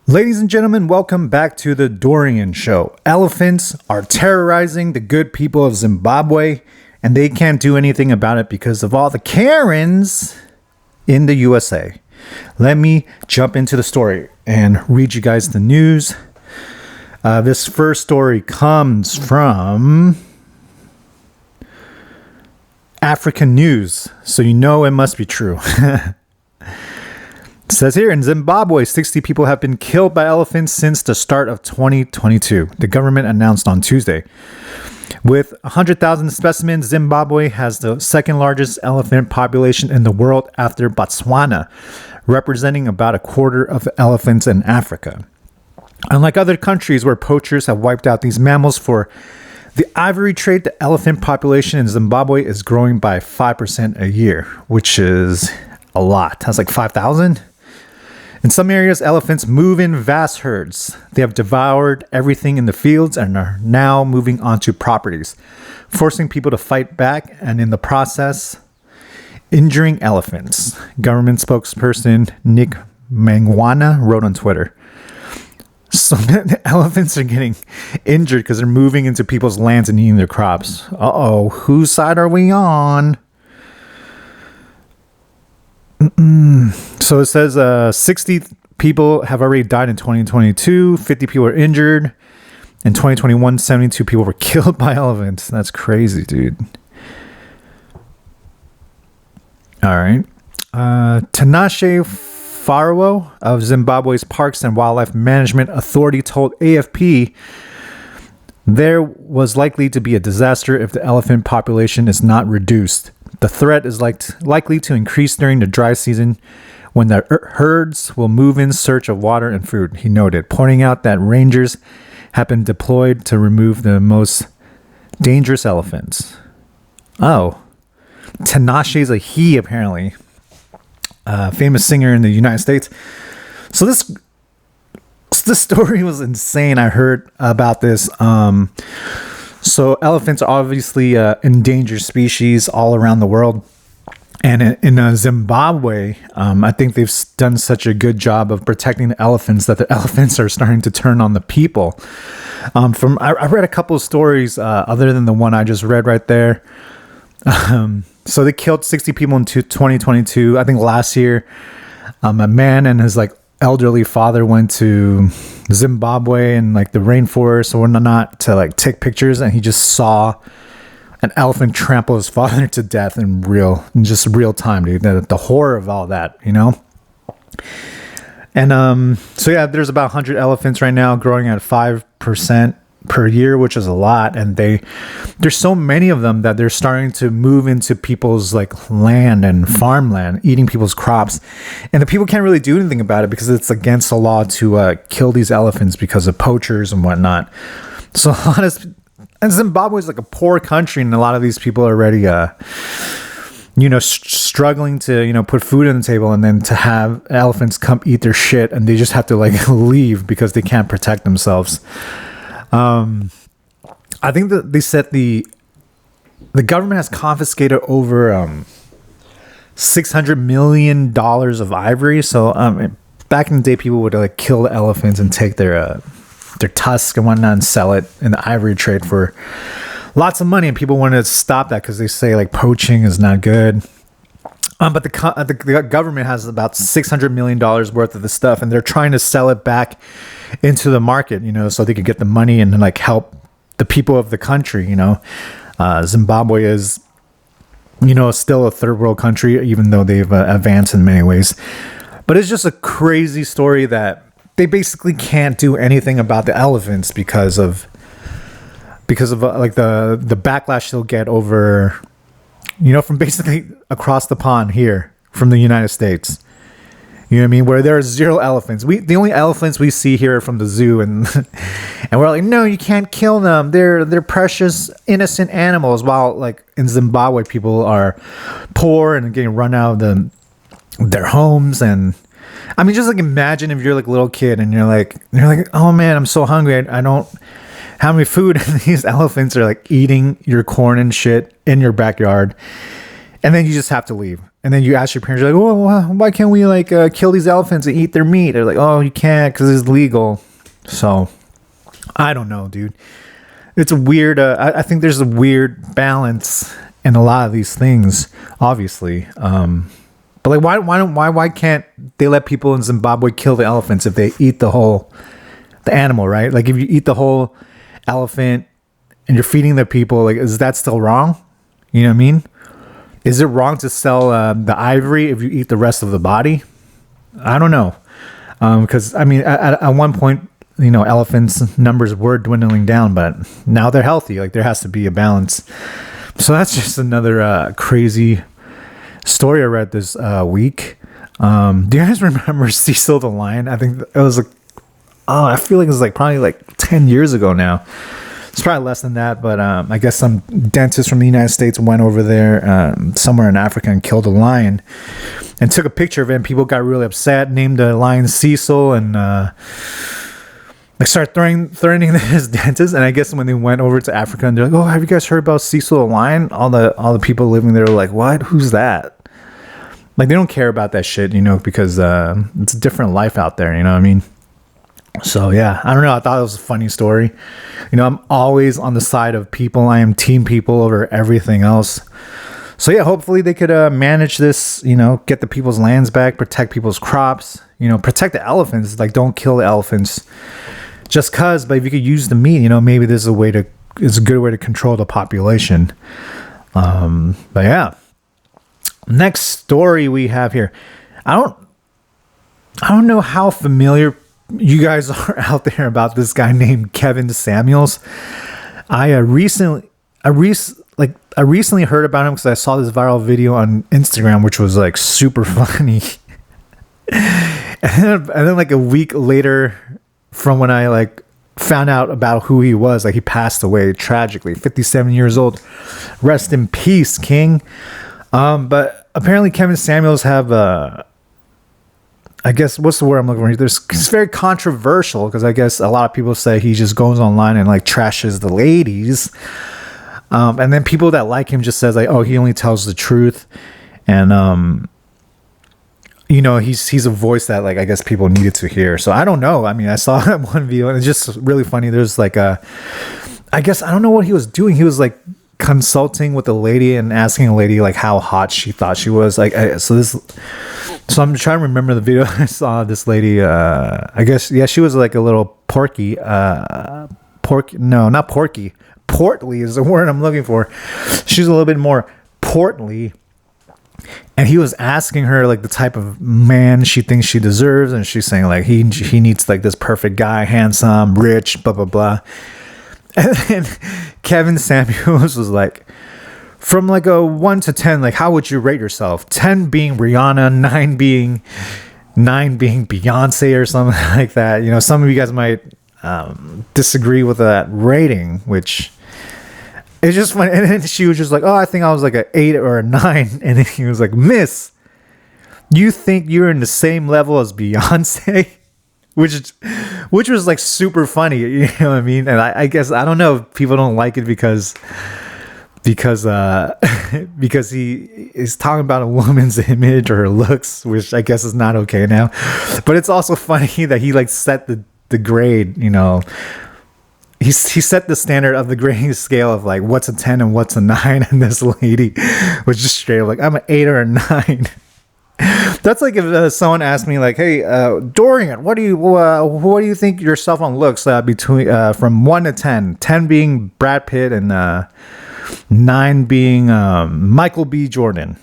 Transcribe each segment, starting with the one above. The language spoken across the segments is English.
Ladies and gentlemen, welcome back to the Dorian Show. Elephants are terrorizing the good people of Zimbabwe, and they can't do anything about it because of all the Karens in the USA. Let me jump into the story and read you guys the news. This first story comes from African News, so you know it must be true. It says here, in Zimbabwe, 60 people have been killed by elephants since the start of 2022, the government announced on Tuesday. With 100,000 specimens, Zimbabwe has the second largest elephant population in the world after Botswana, representing about a quarter of the elephants in Africa. Unlike other countries where poachers have wiped out these mammals for the ivory trade, the elephant population in Zimbabwe is growing by 5% a year, which is a lot. That's like 5,000. In some areas, elephants move in vast herds. They have devoured everything in the fields and are now moving onto properties, forcing people to fight back and in the process, injuring elephants. Government spokesperson Nick Mangwana wrote on Twitter. So the elephants are getting injured because they're moving into people's lands and eating their crops. Uh-oh, whose side are we on? So it says 60 people have already died in 2022. 50 people are injured. In 2021, 72 people were killed by elephants. That's crazy, dude. All right. Tinashe Farawo of Zimbabwe's Parks and Wildlife Management Authority told AFP there was likely to be a disaster if the elephant population is not reduced. The threat is likely to increase during the dry season when the herds will move in search of water and food, he noted, pointing out that rangers have been deployed to remove the most dangerous elephants. Oh, Tinashe is a he, apparently. Famous singer in the United States. So this story was insane. I heard about this. So elephants are obviously endangered species all around the world. And in Zimbabwe, I think they've done such a good job of protecting the elephants that the elephants are starting to turn on the people. I read a couple of stories other than the one I just read right there. So they killed 60 people in 2022. I think last year, a man and his elderly father went to Zimbabwe and the rainforest or whatnot to take pictures, and he just saw an elephant trample his father to death in real time, dude. The horror of all that, you know. And so yeah, there's about 100 elephants right now, growing at 5% per year, which is a lot. And there's so many of them that they're starting to move into people's land and farmland, eating people's crops, and the people can't really do anything about it because it's against the law to kill these elephants because of poachers and whatnot. So and Zimbabwe is a poor country, and a lot of these people are already struggling to put food on the table, and then to have elephants come eat their shit, and they just have to leave because they can't protect themselves. I think that they said the government has confiscated over $600 million of ivory. So back in the day, people would kill the elephants and take their tusks and whatnot and sell it in the ivory trade for lots of money. And people wanted to stop that because they say poaching is not good. But the government has about $600 million worth of the stuff, and they're trying to sell it back into the market, so they could get the money and help the people of the country. Zimbabwe is, still a third world country, even though they've advanced in many ways. But it's just a crazy story that they basically can't do anything about the elephants because of the backlash they'll get over. From basically across the pond here from the United States. You know what I mean? Where there are zero elephants. The only elephants we see here are from the zoo, and we're like, no, you can't kill them. They're precious, innocent animals. While in Zimbabwe, people are poor and getting run out of their homes. And I mean, just imagine if you're a little kid and you're like, oh man, I'm so hungry. I don't have any food. And these elephants are eating your corn and shit in your backyard. And then you just have to leave. And then you ask your parents, you're like, oh, why can't we like kill these elephants and eat their meat? They're like, oh, you can't because it's legal. So I don't know, dude. It's a weird. I think there's a weird balance in a lot of these things, obviously. But like, why can't they let people in Zimbabwe kill the elephants if they eat the animal, right? Like if you eat the whole elephant and you're feeding the people, like, is that still wrong? You know what I mean? Is it wrong to sell the ivory if you eat the rest of the body? I don't know. Because, I mean, at one point, you know, elephants' numbers were dwindling down, but now they're healthy. Like, there has to be a balance. So that's just another crazy story I read this week. Do you guys remember Cecil the Lion? I think it was like, I feel like it was like probably like 10 years ago now. It's probably less than that, but I guess some dentist from the United States went over there somewhere in Africa and killed a lion and took a picture of it, and people got really upset, named the lion Cecil, and like started threatening his dentist. And I guess when they went over to Africa and they're like, oh, have you guys heard about Cecil the lion? All the people living there were like, what? Who's that? Like, they don't care about that shit, you know, because it's a different life out there, you know what I mean? So yeah, I don't know. I thought it was a funny story. You know, I'm always on the side of people. I am team people over everything else. So yeah, hopefully they could manage this, you know, get the people's lands back, protect people's crops, you know, protect the elephants. Like, don't kill the elephants just cause, but if you could use the meat, you know, maybe there's it's a good way to control the population. But yeah, next story we have here. I don't know how familiar you guys are out there about this guy named Kevin Samuels. I recently heard about him because I saw this viral video on Instagram, which was like super funny. and then like a week later from when I like found out about who he was, like he passed away tragically, 57 years old. Rest in peace, King. But apparently Kevin Samuels have I guess, what's the word I'm looking for? It's very controversial because I guess a lot of people say he just goes online and like trashes the ladies. And then people that like him just says like, oh, he only tells the truth. And, you know, he's a voice that like, I guess people needed to hear. So I don't know. I mean, I saw that one video and it's just really funny. There's like I guess, I don't know what he was doing. He was like consulting with a lady and asking a lady like how hot she thought she was. Like, so I'm trying to remember the video. I saw this lady, I guess, yeah, she was like a little portly is the word I'm looking for. She's a little bit more portly. And he was asking her like the type of man she thinks she deserves. And she's saying like, he needs like this perfect guy, handsome, rich, blah, blah, blah. And then Kevin Samuels was like, from like a 1 to 10, like how would you rate yourself? 10 being Rihanna, 9 being Beyonce or something like that. You know, some of you guys might disagree with that rating, which it's just funny. And then she was just like, oh, I think I was like an 8 or a 9. And then he was like, Miss, you think you're in the same level as Beyonce? Which was like super funny, you know what I mean? And I guess, I don't know if people don't like it because he is talking about a woman's image or her looks, which I guess is not okay now. But it's also funny that he like set the grade, you know, he set the standard of the grading scale of like what's a 10 and what's a 9, and this lady was just straight up like, I'm an 8 or a 9. That's like if someone asked me like, hey, Dorian, what do you think your cell phone looks between from 1 to 10, 10 being Brad Pitt and 9 being Michael B. Jordan.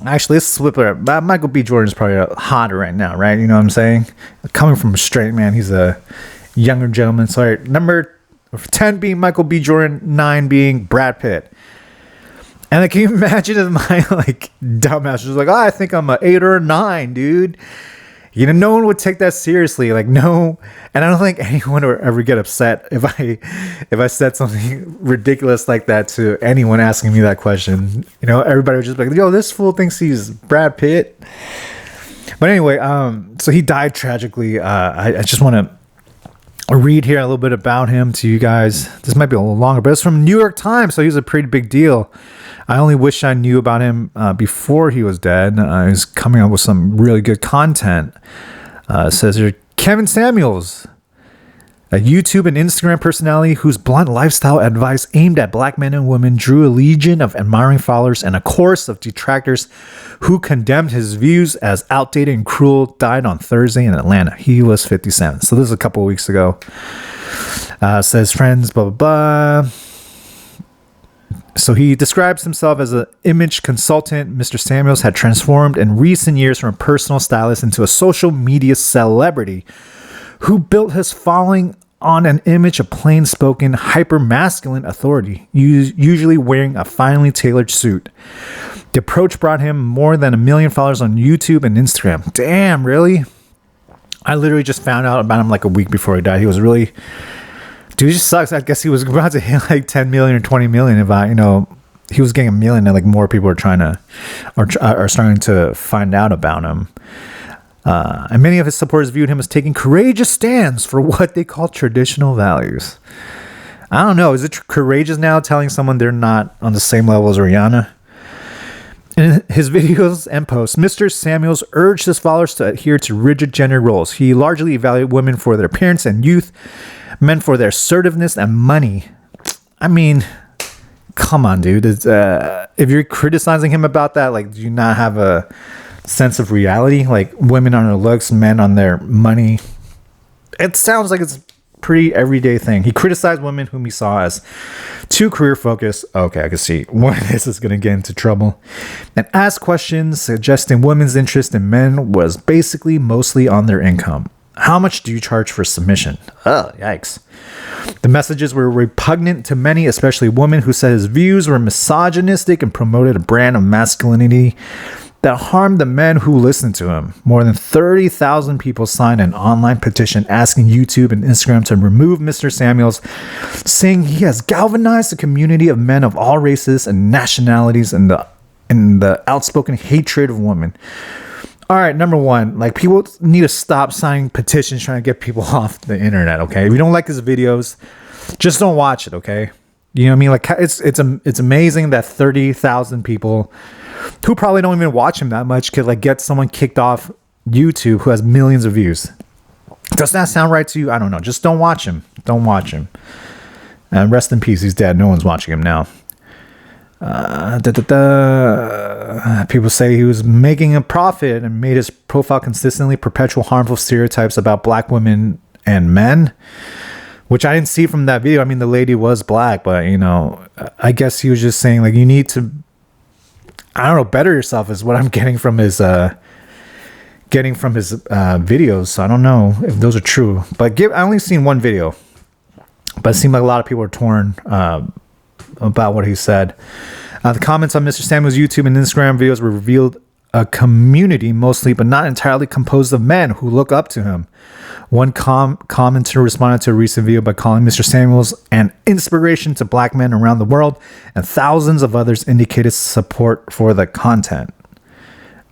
Actually, let's flip it. Michael B. Jordan is probably hotter right now, right? You know what I'm saying? Coming from a straight man, he's a younger gentleman. Sorry, number 10 being Michael B. Jordan, 9 being Brad Pitt. And like, can you imagine if my like dumbass was like, oh, I think I'm an 8 or a 9, dude. You know, no one would take that seriously. Like, no. And I don't think anyone would ever get upset if I said something ridiculous like that to anyone asking me that question. You know, everybody would just be like, yo, this fool thinks he's Brad Pitt. But anyway, so he died tragically. I just want to read here a little bit about him to you guys. This might be a little longer, but it's from New York Times, so he's a pretty big deal. I only wish I knew about him before he was dead. He's coming up with some really good content. It says here, Kevin Samuels, a YouTube and Instagram personality whose blunt lifestyle advice aimed at black men and women drew a legion of admiring followers and a chorus of detractors who condemned his views as outdated and cruel, died on Thursday in Atlanta. He was 57. So this is a couple of weeks ago. Says friends, blah, blah, blah. So he describes himself as an image consultant. Mr. Samuels had transformed in recent years from a personal stylist into a social media celebrity who built his following on an image of plain-spoken, hyper-masculine authority, usually wearing a finely tailored suit. The approach brought him more than 1 million followers on YouTube and Instagram. Damn, really? I literally just found out about him like a week before he died. He was really... Dude, it just sucks. I guess he was about to hit like 10 million or 20 million if he was getting 1 million and like more people are are starting to find out about him. And many of his supporters viewed him as taking courageous stands for what they call traditional values. I don't know. Is it courageous now telling someone they're not on the same level as Rihanna? In his videos and posts, Mr. Samuels urged his followers to adhere to rigid gender roles. He largely evaluated women for their appearance and youth, men for their assertiveness and money. I mean, come on, dude. If you're criticizing him about that, like, do you not have a sense of reality? Like, women on their looks, men on their money. It sounds like it's a pretty everyday thing. He criticized women whom he saw as too career focused. Okay, I can see why this is going to get into trouble. And asked questions suggesting women's interest in men was basically mostly on their income. How much do you charge for submission? Oh, yikes. The messages were repugnant to many, especially women, who said his views were misogynistic and promoted a brand of masculinity that harmed the men who listened to him. More than 30,000 people signed an online petition asking YouTube and Instagram to remove Mr. Samuels, saying he has galvanized the community of men of all races and nationalities in the outspoken hatred of women. All right, number one, like, people need to stop signing petitions trying to get people off the internet, okay? If you don't like his videos, just don't watch it, okay? You know what I mean? Like, it's amazing that 30,000 people who probably don't even watch him that much could like get someone kicked off YouTube who has millions of views. Does that sound right to you? I don't know. Just don't watch him. Don't watch him. And rest in peace. He's dead. No one's watching him now. People say he was making a profit and made his profile consistently perpetual harmful stereotypes about black women and men, which I didn't see from that video. I mean, the lady was black, but I guess he was just saying like, you need to, I don't know, better yourself is what I'm getting from his videos. So I don't know if those are true, but I only seen one video, but it seemed like a lot of people are torn about what he said. The comments on Mr. Samuel's YouTube and Instagram videos were revealed a community mostly, but not entirely, composed of men who look up to him. One commenter responded to a recent video by calling Mr. Samuels an inspiration to black men around the world, and thousands of others indicated support for the content.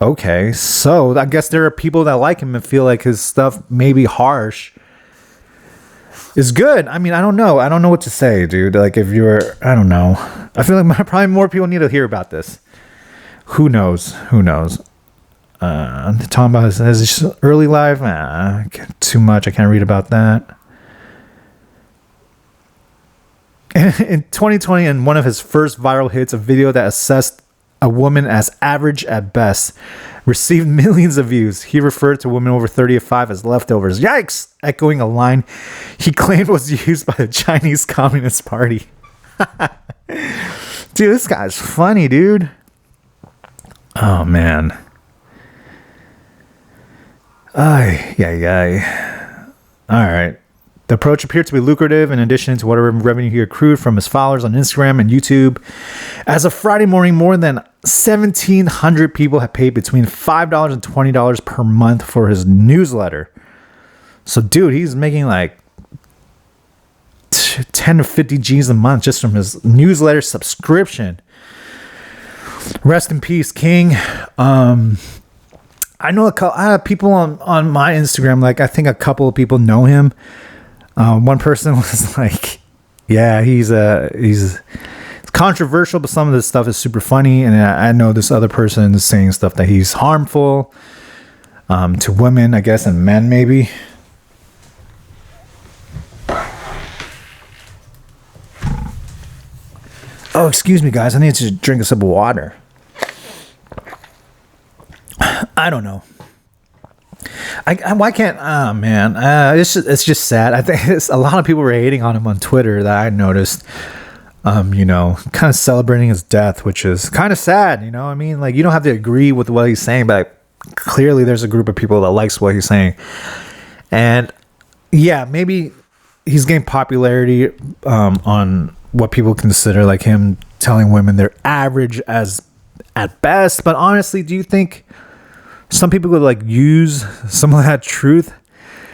Okay, so I guess there are people that like him and feel like his stuff may be harsh is good. I mean, I don't know. I don't know what to say, dude. Like, if you're, I don't know. I feel like probably more people need to hear about this. Who knows? Talking about his early life, too much. I can't read about that. In 2020, in one of his first viral hits, a video that assessed a woman as average at best received millions of views. He referred to women over 35 as leftovers. Yikes! Echoing a line he claimed was used by the Chinese Communist Party. Dude, this guy's funny, dude. Oh, man. Ay. All right. The approach appeared to be lucrative in addition to whatever revenue he accrued from his followers on Instagram and YouTube. As of Friday morning, more than 1,700 people have paid between $5 and $20 per month for his newsletter. So, dude, he's making like 10 to 50 G's a month just from his newsletter subscription. Rest in peace, King. I know I have people on my Instagram, like I think a couple of people know him. One person was like, yeah, he's it's controversial, but some of this stuff is super funny. And I know this other person is saying stuff that he's harmful to women, I guess, and men maybe. Oh, excuse me, guys. I need to drink a sip of water. I don't know. Why can't? Oh man, it's just sad. I think a lot of people were hating on him on Twitter that I noticed. Kind of celebrating his death, which is kind of sad. You know, I mean, like you don't have to agree with what he's saying, but clearly there's a group of people that likes what he's saying, and yeah, maybe he's getting popularity on what people consider like him telling women they're average as at best. But honestly, do you think some people would like use some of that truth,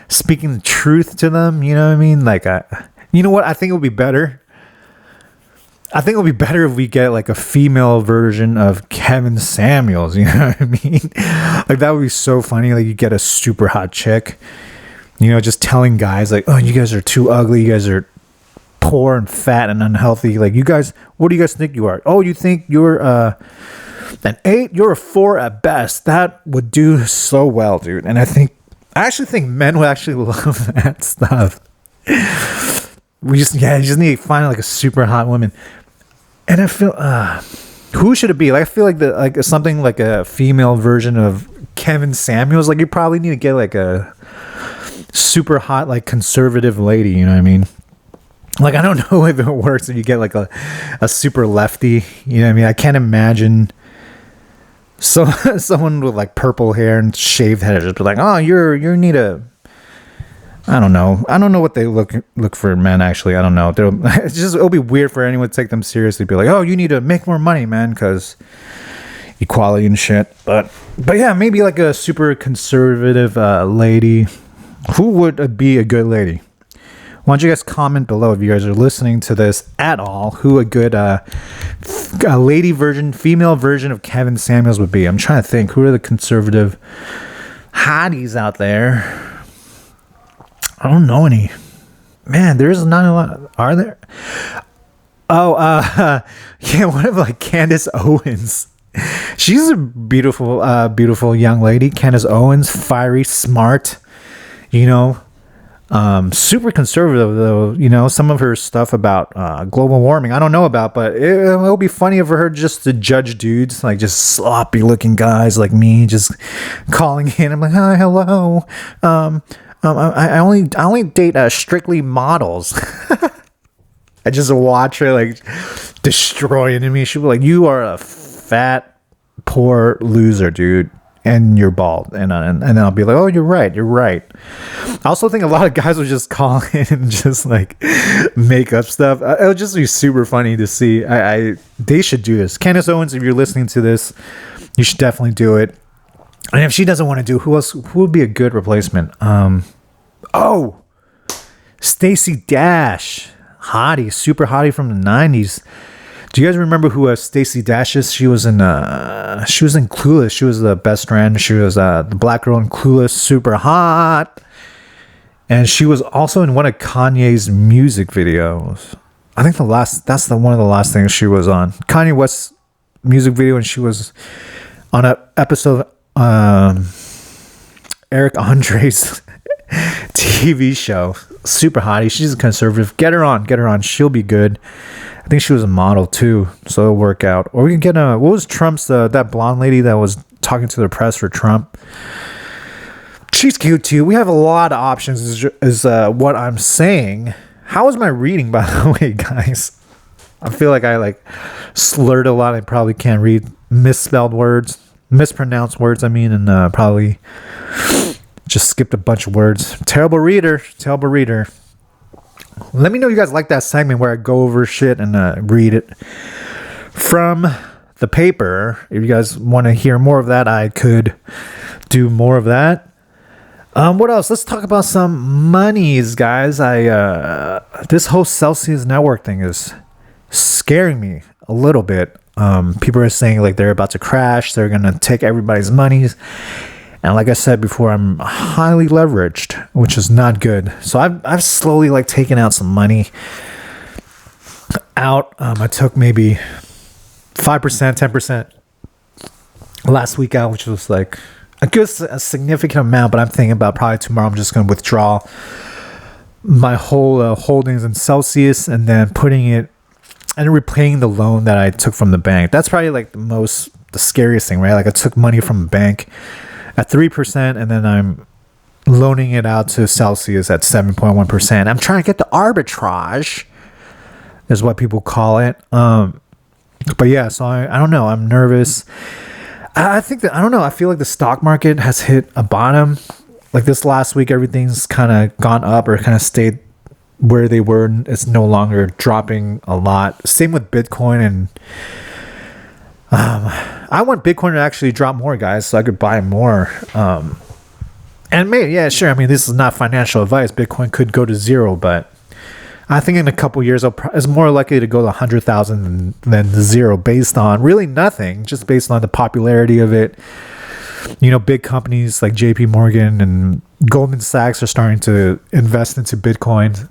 speaking the truth to them? You know what I mean? Like, you know what? I think it would be better. I think it would be better if we get like a female version of Kevin Samuels. You know what I mean? Like that would be so funny. Like you get a super hot chick, just telling guys like, oh, you guys are too ugly. You guys are poor and fat and unhealthy. Like you guys, what do you guys think you are? Oh, you think you're an 8? You're a 4 at best. That would do so well, dude. And I actually think men would actually love that stuff. You just need to find like a super hot woman. And I feel who should it be? Like I feel like something like a female version of Kevin Samuels. Like you probably need to get like a super hot like conservative lady, you know what I mean? Like, I don't know if it works if you get like a super lefty, you know what I mean? I can't imagine someone with like purple hair and shaved head just be like, oh, you need a, I don't know what they look for men, actually. I don't know. It'll be weird for anyone to take them seriously. Be like, oh, you need to make more money, man, because equality and shit. But yeah, maybe like a super conservative lady. Who would be a good lady? Why don't you guys comment below if you guys are listening to this at all, who a good lady version, female version of Kevin Samuels would be. I'm trying to think. Who are the conservative hotties out there? I don't know any. Man, there's not a lot. Are there? Oh, yeah, one of like Candace Owens. She's a beautiful, beautiful young lady. Candace Owens, fiery, smart, super conservative though. Some of her stuff about global warming I don't know about, but it'll be funny for her just to judge dudes, like just sloppy looking guys like me, just calling in. I'm like, hi, hello. I only date strictly models. I just watch her like destroying me. She'll be like, you are a fat, poor loser, dude. And you're bald, and then I'll be like, oh, you're right. I also think a lot of guys will just call in and just like make up stuff. It'll just be super funny to see. They should do this. Candace Owens, if you're listening to this, you should definitely do it. And if she doesn't want to do, who would be a good replacement? Stacey Dash, hottie, super hottie from the 90s. Do you guys remember who Stacey Dash is? She was in Clueless. She was the best friend. She was the black girl in Clueless, super hot. And she was also in one of Kanye's music videos. I think that's one of the last things she was on. Kanye West's music video, and she was on an episode of Eric Andre's TV show. Super hottie. She's a conservative. Get her on. She'll be good. I think she was a model too, so it'll work out. Or we can get what was Trump's that blonde lady that was talking to the press for Trump? She's cute too. We have a lot of options is what I'm saying. How was my reading, by the way, guys? I feel like I slurred a lot. I probably can't read mispronounced words, and probably just skipped a bunch of words. Terrible reader. Let me know if you guys like that segment where I go over shit and read it from the paper. If you guys want to hear more of that, I could do more of that. What else? Let's talk about some monies, guys. This whole Celsius network thing is scaring me a little bit. People are saying like they're about to crash. They're going to take everybody's monies. And like I said before, I'm highly leveraged, which is not good. So I've slowly like taken out some money out. I took maybe 5%, 10% last week out, which was like a significant amount. But I'm thinking about probably tomorrow I'm just going to withdraw my whole holdings in Celsius and then putting it and repaying the loan that I took from the bank. That's probably like the scariest thing, right? Like I took money from a bank at 3% and then I'm loaning it out to Celsius at 7.1%. I'm trying to get the arbitrage, is what people call it. But yeah, so I don't know. I'm nervous. I think that, I don't know. I feel like the stock market has hit a bottom. Like this last week, everything's kind of gone up or kind of stayed where they were. It's no longer dropping a lot. Same with Bitcoin. And I want Bitcoin to actually drop more, guys, so I could buy more. And maybe, yeah, sure. I mean, this is not financial advice. Bitcoin could go to zero, but I think in a couple years, it's more likely to go to 100,000 than zero, based on really nothing, just based on the popularity of it. You know, big companies like JP Morgan and Goldman Sachs are starting to invest into Bitcoin.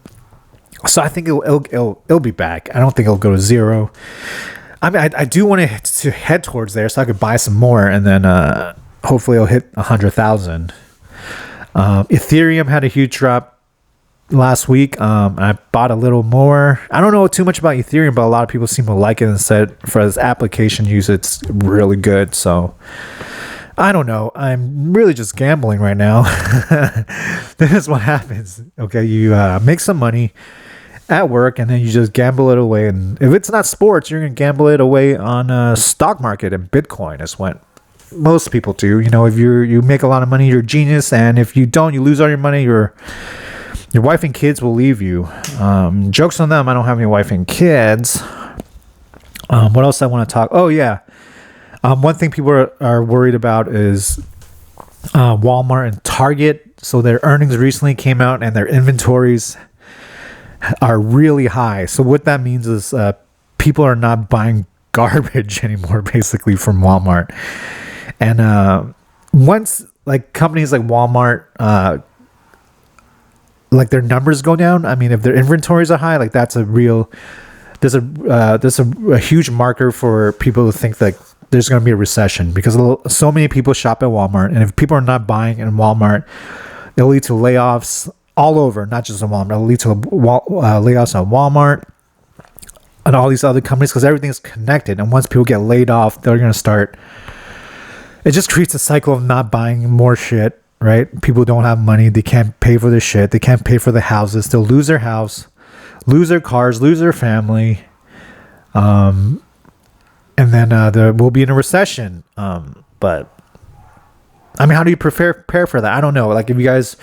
So I think it'll be back. I don't think it'll go to zero. I mean, I do want to head towards there so I could buy some more, and then hopefully it'll hit 100,000. Ethereum had a huge drop last week. I bought a little more. I don't know too much about Ethereum, but a lot of people seem to like it and said for this application use, it's really good. So I don't know. I'm really just gambling right now. This is what happens. Okay, you make some money at work and then you just gamble it away. And if it's not sports, you're gonna gamble it away on stock market, and Bitcoin is what most people do. You know, if you make a lot of money, you're a genius, and if you don't, you lose all your money. Your wife and kids will leave you. Jokes on them. I don't have any wife and kids. What else I want to talk? Oh yeah. One thing people are worried about is Walmart and Target. So their earnings recently came out and their inventories are really high. So what that means is people are not buying garbage anymore, basically, from Walmart. And once like companies like Walmart, like their numbers go down, I mean, if their inventories are high, like that's a real, there's a huge marker for people to think like there's going to be a recession, because so many people shop at Walmart, and if people are not buying in Walmart, it'll lead to layoffs all over, not just in Walmart. It'll lead to layoffs at Walmart and all these other companies, because everything's connected. And once people get laid off, they're going to start. It just creates a cycle of not buying more shit, right? People don't have money. They can't pay for their shit. They can't pay for the houses. They'll lose their house, lose their cars, lose their family. And then we'll be in a recession. But I mean, how do you prepare for that? I don't know. Like, if you guys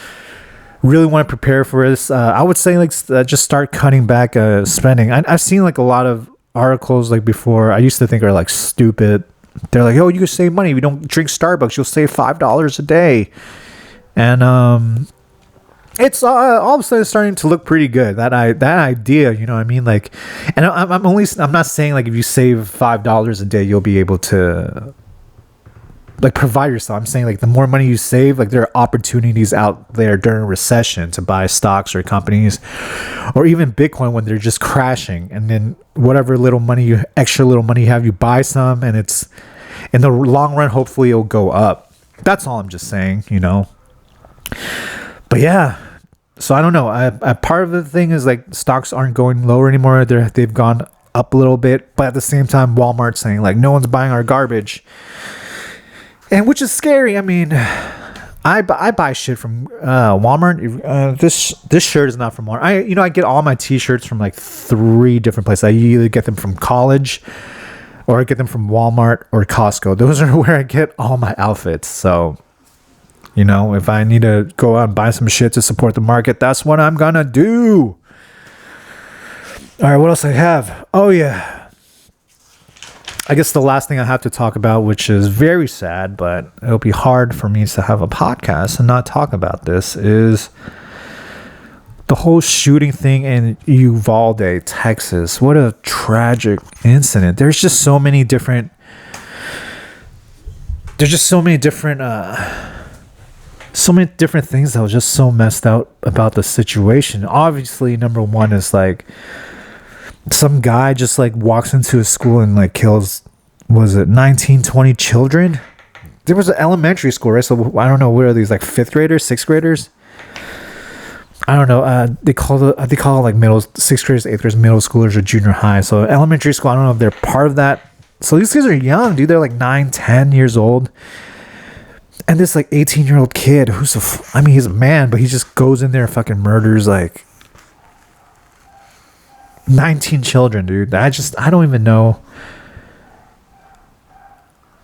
really want to prepare for this, I would say like just start cutting back spending. I've seen like a lot of articles like before. I used to think are like stupid. They're like, oh, you can save money if you don't drink Starbucks. You'll save $5 a day, and it's all of a sudden starting to look pretty good. That idea, you know what I mean? Like, and I'm not saying like if you save $5 a day, you'll be able to like provide yourself. I'm saying like the more money you save, like there are opportunities out there during a recession to buy stocks or companies, or even Bitcoin when they're just crashing. And then whatever extra little money you have, you buy some, and it's in the long run, hopefully it'll go up. That's all I'm just saying, you know. But yeah, so I don't know. I part of the thing is like stocks aren't going lower anymore. They've gone up a little bit, but at the same time, Walmart's saying like no one's buying our garbage. And which is scary. I mean, I buy shit from Walmart. This shirt is not from Walmart. I get all my t-shirts from like 3 different places. I either get them from college, or I get them from Walmart or Costco. Those are where I get all my outfits. So, you know, if I need to go out and buy some shit to support the market, that's what I'm gonna do. All right, what else I have? Oh yeah. I guess the last thing I have to talk about, which is very sad, but it'll be hard for me to have a podcast and not talk about this, is the whole shooting thing in Uvalde, Texas. What a tragic incident. There's just so many different so many different things that was just so messed up about the situation. Obviously, number one is like some guy just like walks into a school and like kills, was it 19, 20 children? There was an elementary school, right? So I don't know, what are these, like fifth graders, sixth graders? I don't know. They call it like sixth graders, eighth graders, middle schoolers, or junior high. So elementary school, I don't know if they're part of that. So these kids are young, dude. They're like 9, 10 years old. And this like 18-year-old kid who's he's a man, but he just goes in there and fucking murders like 19 children, dude. I don't even know.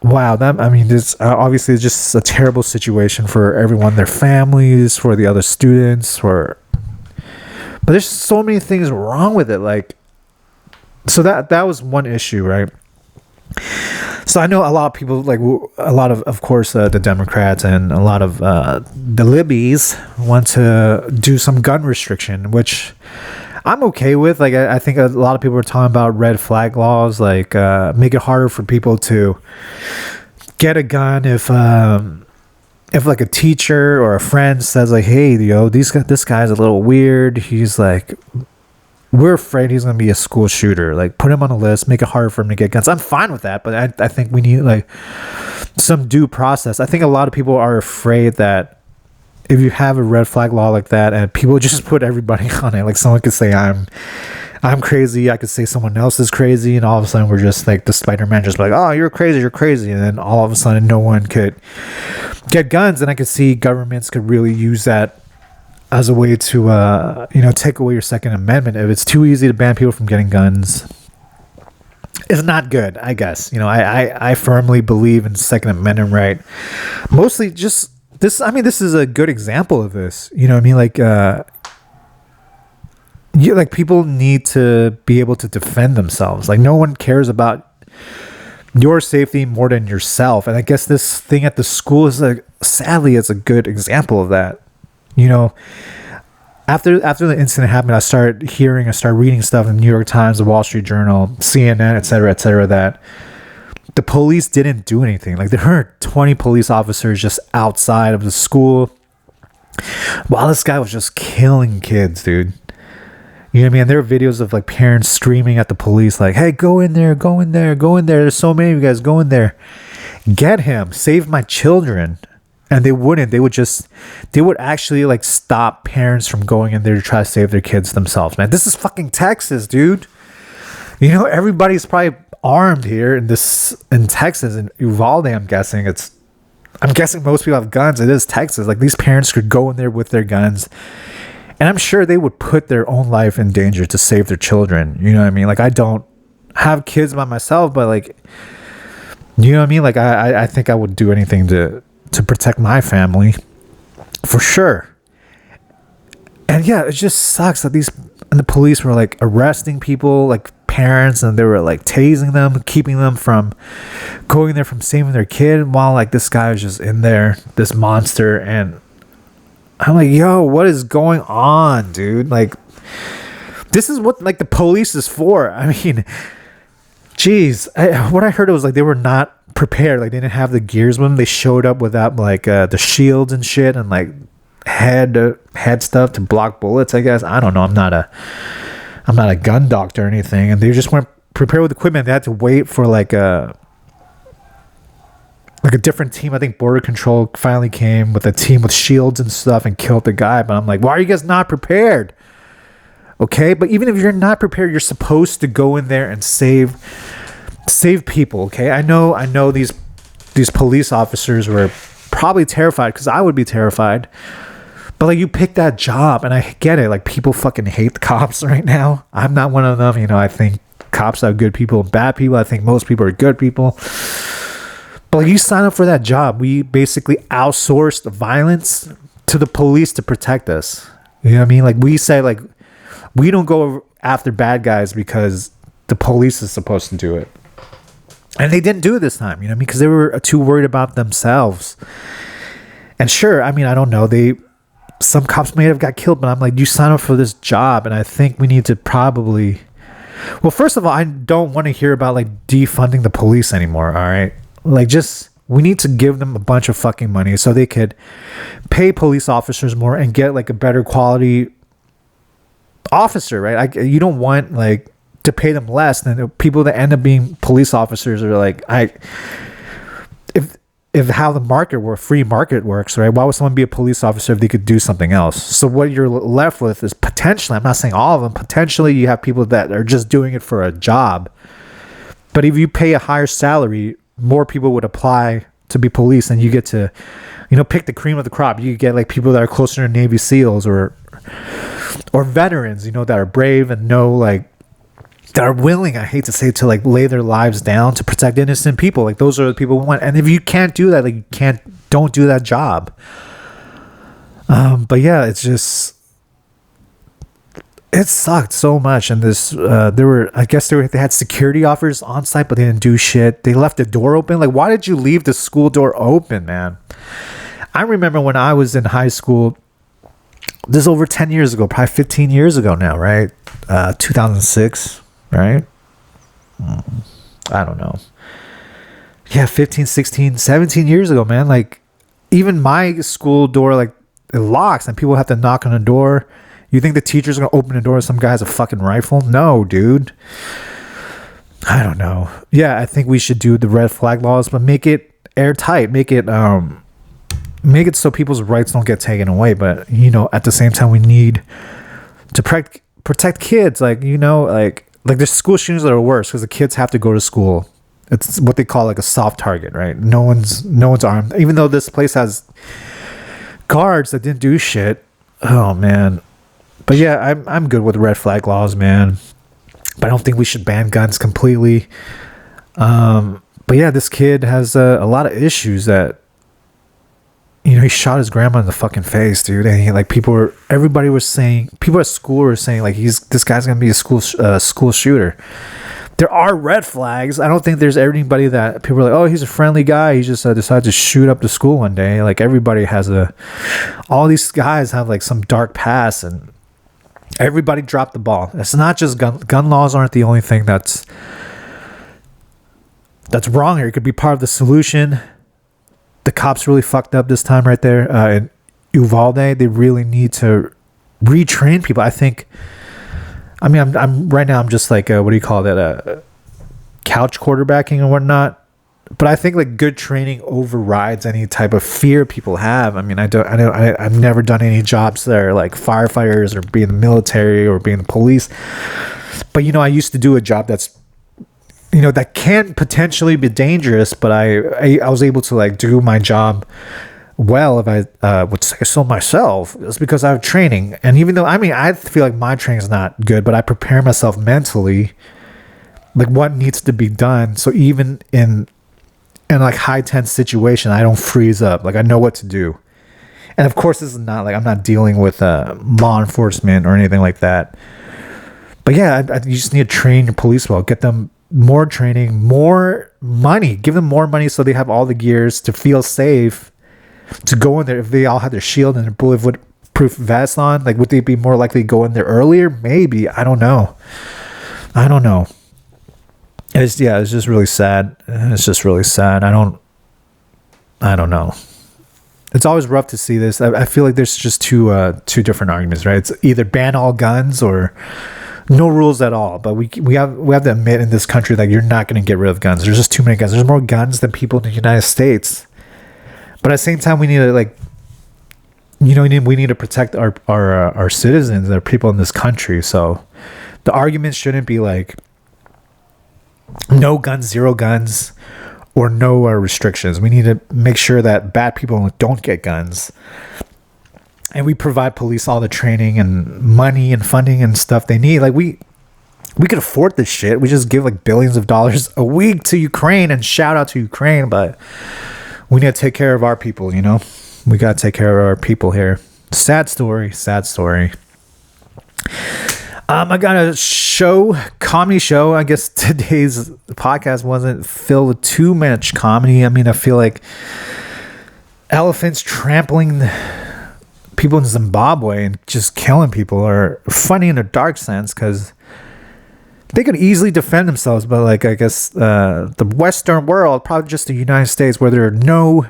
Wow, this obviously is just a terrible situation for everyone, their families, for the other students, but there's so many things wrong with it. Like, so that was one issue, right? So I know a lot of people, like a lot of course, the Democrats and a lot of the libbies want to do some gun restriction, which I'm okay with. Like, I think a lot of people are talking about red flag laws, like make it harder for people to get a gun if like a teacher or a friend says like, hey, this guy's a little weird. He's like, we're afraid he's going to be a school shooter. Like, put him on a list, make it harder for him to get guns. I'm fine with that, but I think we need like some due process. I think a lot of people are afraid that if you have a red flag law like that and people just put everybody on it, like someone could say I'm crazy, I could say someone else is crazy, and all of a sudden we're just like the Spider-Man, just like, oh, you're crazy, and then all of a sudden no one could get guns. And I could see governments could really use that as a way to take away your Second Amendment. If it's too easy to ban people from getting guns, it's not good, I guess. I firmly believe in Second Amendment right. Mostly just this, this is a good example of this. You know what I mean? Like people need to be able to defend themselves. Like, no one cares about your safety more than yourself. And I guess this thing at the school is sadly, it's a good example of that. After the incident happened, I started reading stuff in the New York Times, the Wall Street Journal, CNN, et cetera, that the police didn't do anything. Like, there were 20 police officers just outside of the school while this guy was just killing kids, dude. You know what I mean? There are videos of like parents screaming at the police like, hey, go in there. There's so many of you guys, go in there. Get him. Save my children. And they wouldn't. They would actually like stop parents from going in there to try to save their kids themselves, man. This is fucking Texas, dude. Everybody's probably armed here in Texas, in Uvalde. I'm guessing most people have guns. It is Texas. Like, these parents could go in there with their guns, and I'm sure they would put their own life in danger to save their children. You know what I mean? Like, I don't have kids by myself, but like, you know what I mean? Like, I think I would do anything to protect my family, for sure. And yeah, it just sucks that the police were like arresting people, like parents, and they were like tasing them, keeping them from going there, from saving their kid, while like this guy was just in there, this monster. And I'm like, yo, what is going on, dude? Like, this is what like the police is for. I mean, geez, what I heard was like they were not prepared. Like, they didn't have the gears with them. They showed up without like the shields and shit, and like head stuff to block bullets, I guess. I don't know. I'm not a gun doctor or anything. And they just weren't prepared with equipment. They had to wait for like a different team. I think Border Control finally came with a team with shields and stuff and killed the guy. But I'm like, why are you guys not prepared? Okay, but even if you're not prepared, you're supposed to go in there and save people. Okay, I know these police officers were probably terrified, because I would be terrified. But like, you pick that job, and I get it. Like, people fucking hate the cops right now. I'm not one of them. I think cops have good people and bad people. I think most people are good people. But like, you sign up for that job. We basically outsourced the violence to the police to protect us. You know what I mean? Like, we say like, we don't go after bad guys because the police is supposed to do it. And they didn't do it this time, because they were too worried about themselves. And sure, I don't know, some cops may have got killed, but I'm like, you sign up for this job, and I think we need to probably, well, first of all, I don't want to hear about like defunding the police anymore. All right, like, just We need to give them a bunch of fucking money so they could pay police officers more and get like a better quality officer, right? You don't want like to pay them less than the people that end up being police officers are like, if how the free market works, right? Why would someone be a police officer if they could do something else? So what you're left with is potentially, I'm not saying all of them, potentially you have people that are just doing it for a job. But if you pay a higher salary, more people would apply to be police, and you get to, pick the cream of the crop. You get like people that are closer to Navy SEALs or veterans, that are brave and that are willing, I hate to say, to like lay their lives down to protect innocent people. Like those are the people we want. And if you can't do that, like don't do that job. But yeah, it's just, it sucked so much. And this, they had security officers on site, but they didn't do shit. They left the door open. Like, why did you leave the school door open, man? I remember when I was in high school, this is over 10 years ago, probably 15 years ago now, right? 2006. Right? I don't know. Yeah, 15, 16, 17 years ago, man. Like, even my school door, like, it locks and people have to knock on the door. You think the teacher's going to open the door and some guy has a fucking rifle? No, dude. I don't know. Yeah, I think we should do the red flag laws, but make it airtight. Make it so people's rights don't get taken away. But, at the same time, we need to protect kids. Like there's school shootings that are worse because the kids have to go to school. It's what they call like a soft target, right? No one's armed, even though this place has guards that didn't do shit. Oh man, but yeah, I'm good with red flag laws, man. But I don't think we should ban guns completely. But yeah, this kid has a lot of issues that. He shot his grandma in the fucking face, dude. And everybody was saying, people at school were saying, like, this guy's gonna be a school shooter. There are red flags. I don't think there's anybody that people are like, oh, he's a friendly guy. He just decided to shoot up the school one day. Like, everybody has all these guys have like some dark past, and everybody dropped the ball. It's not just gun laws aren't the only thing that's wrong here. It could be part of the solution. The cops really fucked up this time right there in Uvalde. They really need to retrain people. I'm right now I'm just like what do you call that, couch quarterbacking and whatnot. But I think like good training overrides any type of fear people have. I've never done any jobs that are like firefighters or being in the military or being the police. But I used to do a job that's that can potentially be dangerous, but I was able to like do my job well, if I would say so myself. It's because I have training. And even though I feel like my training is not good, but I prepare myself mentally like what needs to be done, so even in like high tense situation I don't freeze up. Like I know what to do. And of course this is not like I'm not dealing with law enforcement or anything like that. But yeah, you just need to train your police well, get them more training, more money, give them more money so they have all the gears to feel safe to go in there. If they all had their shield and their bulletproof vest on, like would they be more likely to go in there earlier? Maybe. I don't know. It's just really sad. It's just really sad. I don't know. It's always rough to see this. I feel like there's just two different arguments, right? It's either ban all guns or no rules at all. But we have to admit in this country that you're not going to get rid of guns. There's just too many guns. There's more guns than people in the United States. But at the same time, we need to we need to protect our citizens, our people in this country. So the argument shouldn't be like no guns, zero guns, or no restrictions. We need to make sure that bad people don't get guns. And we provide police all the training and money and funding and stuff they need. Like we could afford this shit. We just give like billions of dollars a week to Ukraine, and shout out to Ukraine. But we need to take care of our people, We got to take care of our people here. Sad story. I got a comedy show. I guess today's podcast wasn't filled with too much comedy. I feel like elephants trampling people in Zimbabwe and just killing people are funny in a dark sense, because they could easily defend themselves, but like I guess the Western world, probably just the United States, where there are no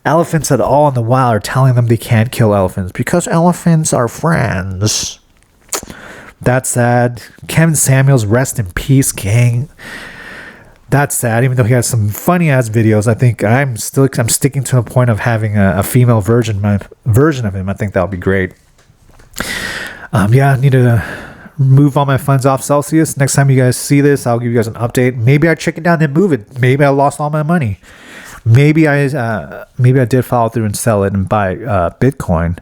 elephants at all in the wild, are telling them they can't kill elephants because elephants are friends. That's sad. Kevin Samuels, rest in peace, King. That's sad. Even though he has some funny ass videos, I think I'm sticking to a point of having a female version of him. I think that would be great. I need to move all my funds off Celsius. Next time you guys see this, I'll give you guys an update. Maybe I check it down and move it. Maybe I lost all my money. Maybe I did follow through and sell it and buy Bitcoin.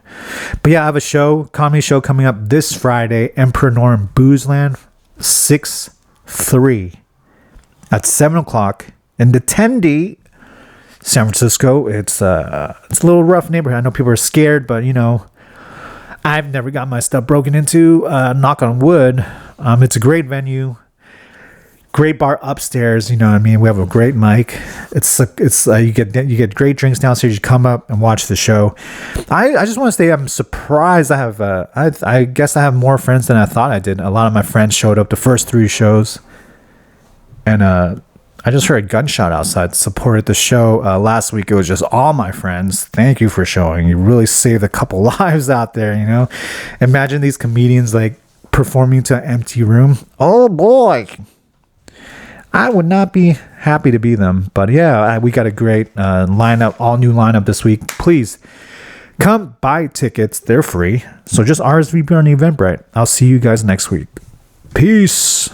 But yeah, I have a comedy show coming up this Friday, Emperor Norm Boozland, 6/3 at 7:00 in the Tendy, San Francisco. It's a little rough neighborhood. I know people are scared, but I've never got my stuff broken into. Knock on wood. It's a great venue. Great bar upstairs, you know what I mean? We have a great mic. It's you get great drinks downstairs. You come up and watch the show. I just want to say I'm surprised. I guess I have more friends than I thought I did. A lot of my friends showed up the first 3 shows, and I just heard a gunshot outside. Supported the show last week. It was just all my friends. Thank you for showing. You really saved a couple lives out there. Imagine these comedians like performing to an empty room. Oh boy. I would not be happy to be them. But yeah, we got a great lineup, all new lineup this week. Please come buy tickets. They're free. So just RSVP on the Eventbrite. I'll see you guys next week. Peace.